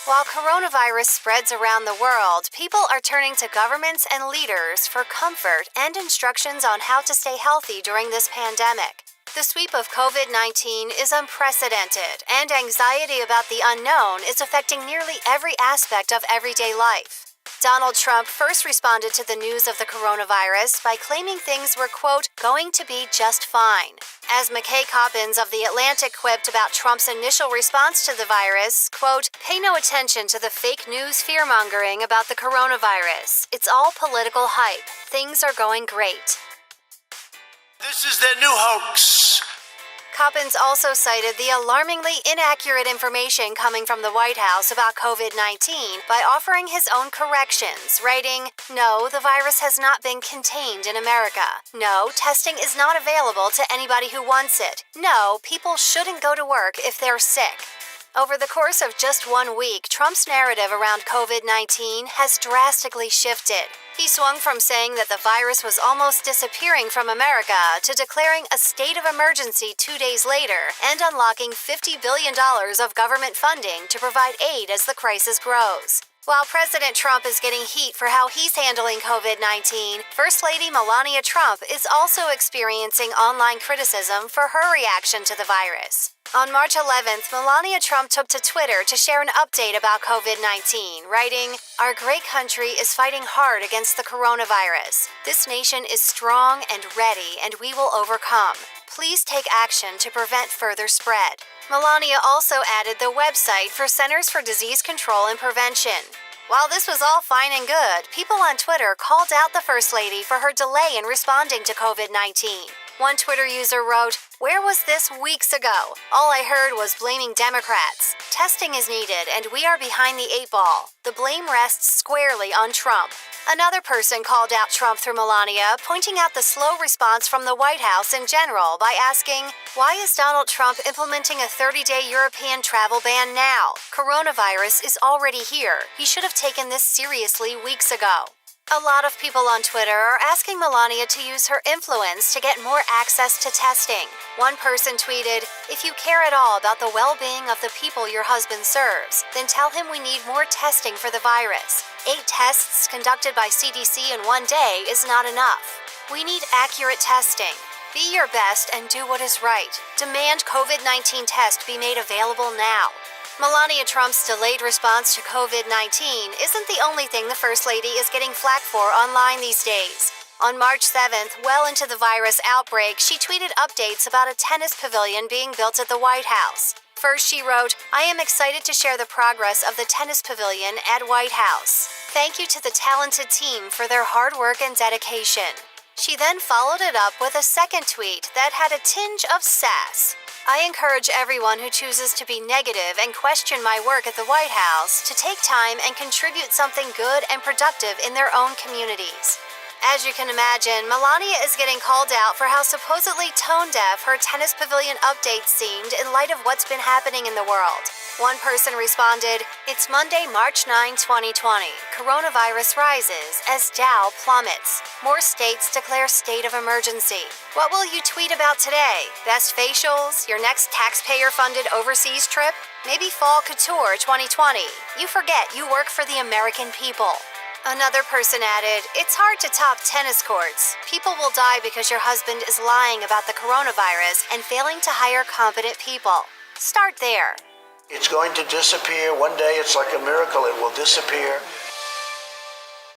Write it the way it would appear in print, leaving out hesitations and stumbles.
While coronavirus spreads around the world, people are turning to governments and leaders for comfort and instructions on how to stay healthy during this pandemic. The sweep of COVID-19 is unprecedented, and anxiety about the unknown is affecting nearly every aspect of everyday life. Donald Trump first responded to the news of the coronavirus by claiming things were, quote, going to be just fine. As McKay Coppins of The Atlantic quipped about Trump's initial response to the virus, quote, pay no attention to the fake news fear-mongering about the coronavirus. It's all political hype. Things are going great. This is their new hoax. Coppins also cited the alarmingly inaccurate information coming from the White House about COVID-19 by offering his own corrections, writing, no, the virus has not been contained in America. No, testing is not available to anybody who wants it. No, people shouldn't go to work if they're sick. Over the course of just 1 week, Trump's narrative around COVID-19 has drastically shifted. He swung from saying that the virus was almost disappearing from America to declaring a state of emergency 2 days later and unlocking $50 billion of government funding to provide aid as the crisis grows. While President Trump is getting heat for how he's handling COVID-19, First Lady Melania Trump is also experiencing online criticism for her reaction to the virus. On March 11th, Melania Trump took to Twitter to share an update about COVID-19, writing, our great country is fighting hard against the coronavirus. This nation is strong and ready, and we will overcome. Please take action to prevent further spread. Melania also added the website for Centers for Disease Control and Prevention. While this was all fine and good, people on Twitter called out the First Lady for her delay in responding to COVID-19. One Twitter user wrote, where was this weeks ago? All I heard was blaming Democrats. Testing is needed, and we are behind the 8 ball. The blame rests squarely on Trump. Another person called out Trump through Melania, pointing out the slow response from the White House in general by asking, why is Donald Trump implementing a 30-day European travel ban now? Coronavirus is already here. He should have taken this seriously weeks ago. A lot of people on Twitter are asking Melania to use her influence to get more access to testing. One person tweeted, if you care at all about the well-being of the people your husband serves, then tell him we need more testing for the virus. 8 tests conducted by CDC in 1 day is not enough. We need accurate testing. Be your best and do what is right. Demand COVID-19 test be made available now. Melania Trump's delayed response to COVID-19 isn't the only thing the First Lady is getting flack for online these days. On March 7th, well into the virus outbreak, she tweeted updates about a tennis pavilion being built at the White House. First, she wrote, I am excited to share the progress of the tennis pavilion at White House. Thank you to the talented team for their hard work and dedication. She then followed it up with a second tweet that had a tinge of sass. I encourage everyone who chooses to be negative and question my work at the White House to take time and contribute something good and productive in their own communities. As you can imagine, Melania is getting called out for how supposedly tone-deaf her tennis pavilion updates seemed in light of what's been happening in the world. One person responded, it's Monday, March 9, 2020. Coronavirus rises as Dow plummets. More states declare state of emergency. What will you tweet about today? Best facials? Your next taxpayer-funded overseas trip? Maybe Fall Couture 2020. You forget you work for the American people. Another person added, it's hard to top tennis courts. People will die because your husband is lying about the coronavirus and failing to hire competent people. Start there. It's going to disappear. One day it's like a miracle. It will disappear.